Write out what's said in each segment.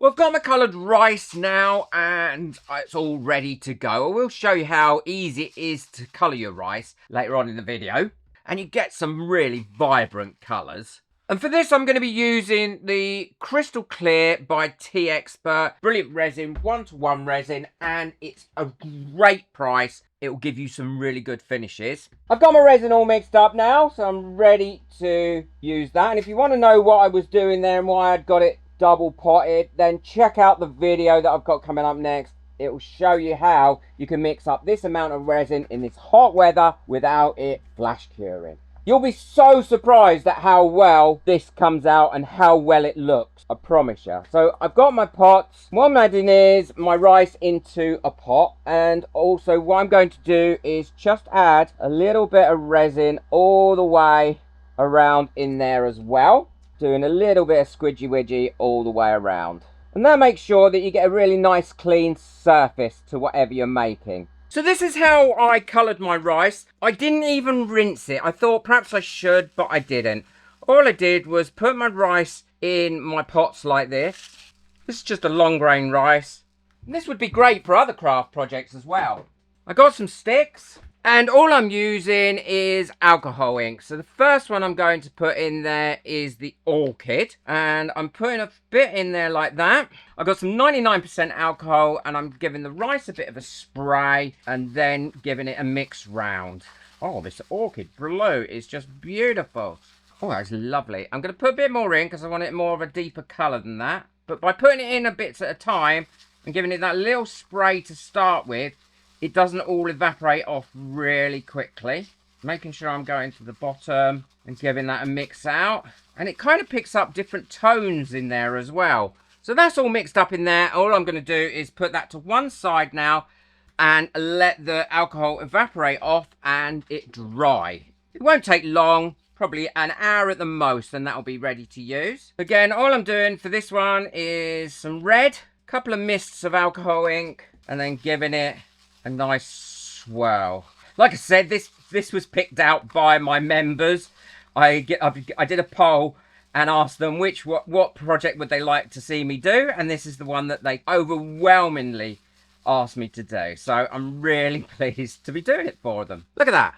Well, I've got my coloured rice now and it's all ready to go. I will show you how easy it is to colour your rice later on in the video. And you get some really vibrant colours. And for this, I'm going to be using the Crystal Clear by Tea Expert. Brilliant resin, 1-to-1 resin, and it's a great price. It will give you some really good finishes. I've got my resin all mixed up now, so I'm ready to use that. And if you want to know what I was doing there and why I'd got it double potted, then check out the video that I've got coming up next. It will show you how you can mix up this amount of resin in this hot weather without it flash curing. You'll be so surprised at how well this comes out and how well it looks, I promise you. So I've got my pots. What I'm adding is my rice into a pot, and also what I'm going to do is just add a little bit of resin all the way around in there as well, doing a little bit of squidgy widgy all the way around. And that makes sure that you get a really nice clean surface to whatever you're making. So this is how I coloured my rice. I didn't even rinse it. I thought perhaps I should, but I didn't. All I did was put my rice in my pots like this. This is just a long grain rice. And this would be great for other craft projects as well. I got some sticks. And all I'm using is alcohol ink. So the first one I'm going to put in there is the orchid. And I'm putting a bit in there like that. I've got some 99% alcohol and I'm giving the rice a bit of a spray and then giving it a mix round. Oh, this orchid blue is just beautiful. Oh, that's lovely. I'm going to put a bit more in because I want it more of a deeper colour than that. But by putting it in a bit at a time and giving it that little spray to start with, it doesn't all evaporate off really quickly. Making sure I'm going to the bottom and giving that a mix out. And it kind of picks up different tones in there as well. So that's all mixed up in there. All I'm going to do is put that to one side now and let the alcohol evaporate off and it dry. It won't take long, probably an hour at the most, and that'll be ready to use. Again, all I'm doing for this one is some red, a couple of mists of alcohol ink, and then giving it a nice swirl. Like I said, this was picked out by my members. I did a poll and asked them what project would they like to see me do, and this is the one that they overwhelmingly asked me to do. So I'm really pleased to be doing it for them. Look at that.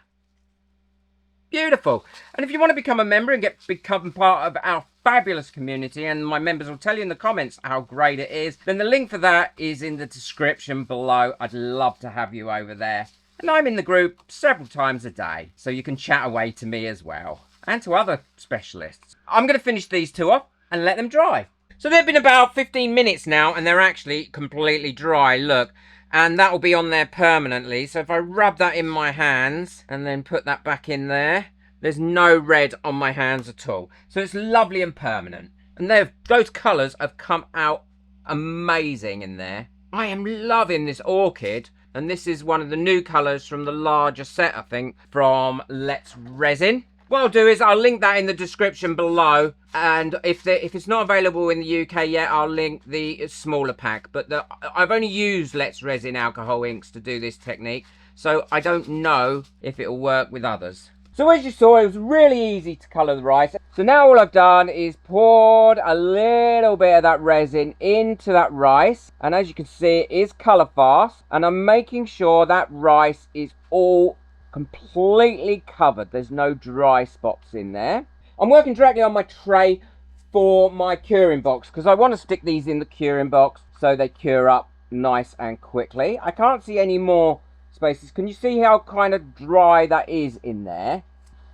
Beautiful. And if you want to become a member and become part of our fabulous community, and my members will tell you in the comments how great it is, then the link for that is in the description below. I'd love to have you over there. And I'm in the group several times a day, so you can chat away to me as well, and to other specialists. I'm going to finish these two off and let them dry. So they've been about 15 minutes now, and they're actually completely dry, look. And that will be on there permanently. So if I rub that in my hands and then put that back in there, there's no red on my hands at all. So it's lovely and permanent. And those colours have come out amazing in there. I am loving this orchid. And this is one of the new colours from the larger set, I think, from Let's Resin. What I'll do is I'll link that in the description below, and if it's not available in the UK yet, I'll link the smaller pack. But I've only used Let's Resin alcohol inks to do this technique, so I don't know if it'll work with others. So as you saw, it was really easy to colour the rice. So now all I've done is poured a little bit of that resin into that rice, and as you can see, it is colour fast, and I'm making sure that rice is all completely covered. There's no dry spots in there. I'm working directly on my tray for my curing box because I want to stick these in the curing box so they cure up nice and quickly. I can't see any more spaces. Can you see how kind of dry that is in there?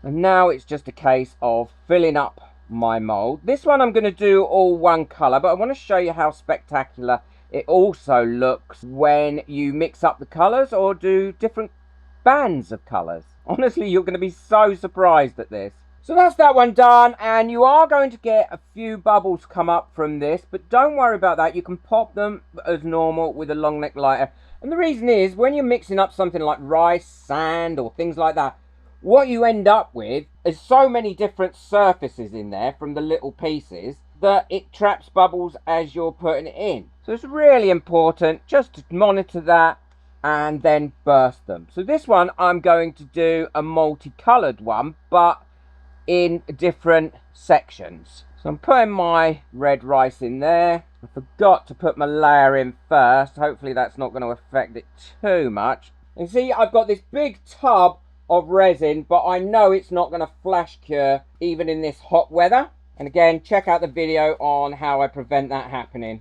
And now it's just a case of filling up my mold. This one I'm going to do all one colour, but I want to show you how spectacular it also looks when you mix up the colours or do different bands of colours. Honestly, you're going to be so surprised at this. So that's that one done, and you are going to get a few bubbles come up from this, but don't worry about that. You can pop them as normal with a long neck lighter. And the reason is, when you're mixing up something like rice, sand, or things like that, what you end up with is so many different surfaces in there from the little pieces that it traps bubbles as you're putting it in. So it's really important just to monitor that and then burst them. So this one I'm going to do a multicolored one, but in different sections. So I'm putting my red rice in there. I forgot to put my layer in first. Hopefully that's not going to affect it too much. You see, I've got this big tub of resin, but I know it's not going to flash cure even in this hot weather. And again, check out the video on how I prevent that happening.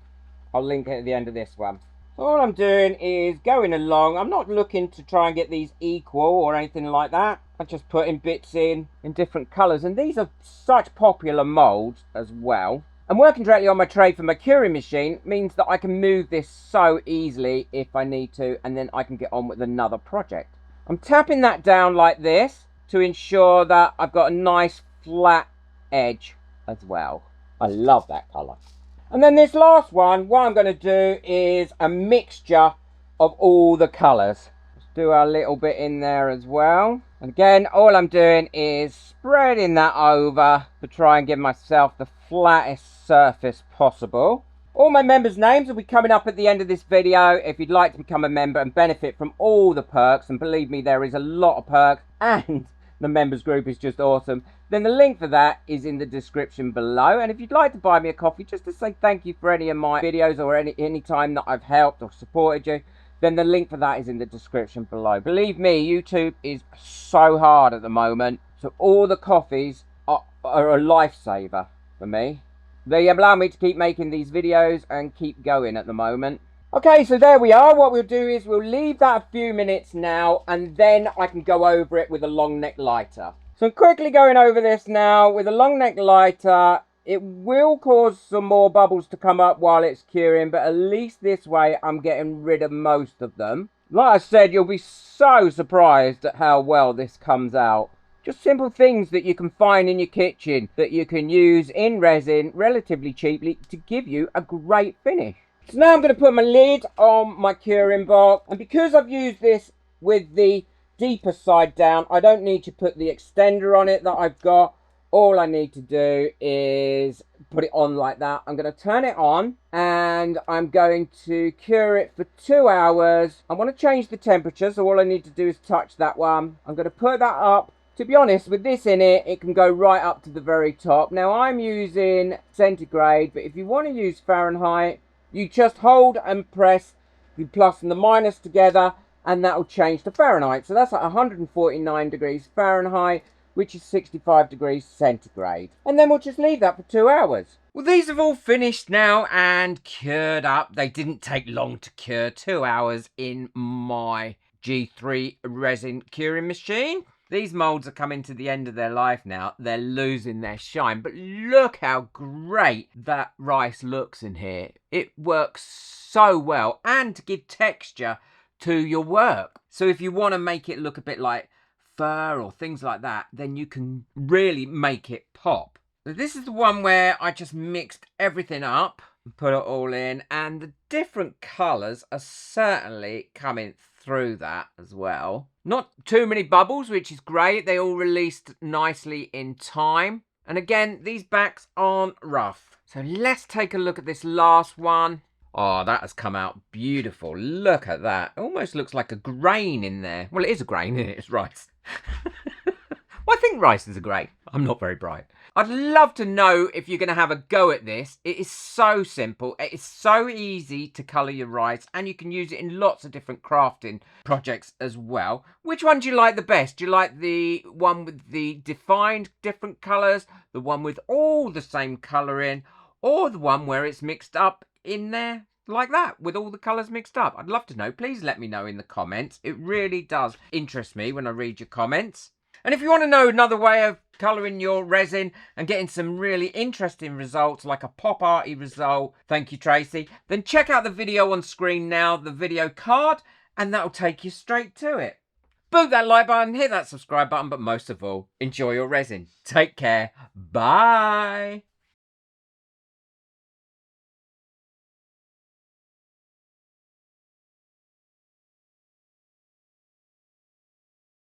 I'll link it at the end of this one. So all I'm doing is going along. I'm not looking to try and get these equal or anything like that. I'm just putting bits in different colours. And these are such popular moulds as well. And working directly on my tray from my curing machine means that I can move this so easily if I need to. And then I can get on with another project. I'm tapping that down like this to ensure that I've got a nice flat edge as well. I love that colour. And then this last one, what I'm going to do is a mixture of all the colours. Let's do a little bit in there as well. And again, all I'm doing is spreading that over to try and give myself the flattest surface possible. All my members' names will be coming up at the end of this video if you'd like to become a member and benefit from all the perks. And believe me, there is a lot of perks and the members group is just awesome. Then the link for that is in the description below. And if you'd like to buy me a coffee just to say thank you for any of my videos or any time that I've helped or supported you, then the link for that is in the description below. Believe me, YouTube is so hard at the moment. So all the coffees are a lifesaver for me. They allow me to keep making these videos and keep going at the moment. Okay, so there we are. What we'll do is we'll leave that a few minutes now, and then I can go over it with a long neck lighter. So quickly going over this now with a long neck lighter. It will cause some more bubbles to come up while it's curing, but at least this way I'm getting rid of most of them. Like I said, you'll be so surprised at how well this comes out. Just simple things that you can find in your kitchen that you can use in resin relatively cheaply to give you a great finish. So now I'm going to put my lid on my curing box, and because I've used this with the deeper side down, I don't need to put the extender on it that I've got. All I need to do is put it on like that. I'm going to turn it on and I'm going to cure it for 2 hours. I want to change the temperature, so all I need to do is touch that one. I'm going to put that up. To be honest, with this in it, it can go right up to the very top. Now I'm using centigrade, but if you want to use Fahrenheit, you just hold and press the plus and the minus together, and that will change to Fahrenheit. So that's at 149 degrees Fahrenheit, which is 65 degrees centigrade. And then we'll just leave that for 2 hours. Well, these have all finished now and cured up. They didn't take long to cure, 2 hours in my G3 resin curing machine. These moulds are coming to the end of their life now. They're losing their shine. But look how great that rice looks in here. It works so well. And to give texture to your work. So if you want to make it look a bit like fur or things like that, then you can really make it pop. So this is the one where I just mixed everything up and put it all in. And the different colours are certainly coming through that as well. Not too many bubbles, which is great. They all released nicely in time. And again, these backs aren't rough. So let's take a look at this last one. Oh, that has come out beautiful. Look at that. It almost looks like a grain in there. Well, it is a grain, isn't it? It's rice. Well, I think rice is a grain. I'm not very bright. I'd love to know if you're going to have a go at this. It is so simple. It is so easy to colour your rice, and you can use it in lots of different crafting projects as well. Which one do you like the best? Do you like the one with the defined different colours, the one with all the same colouring, or the one where it's mixed up in there like that with all the colours mixed up? I'd love to know. Please let me know in the comments. It really does interest me when I read your comments. And if you want to know another way of colouring your resin and getting some really interesting results, like a pop arty result, thank you Tracy, then check out the video on screen now, the video card, and that'll take you straight to it. Boot that like button, hit that subscribe button, but most of all, enjoy your resin. Take care. Bye.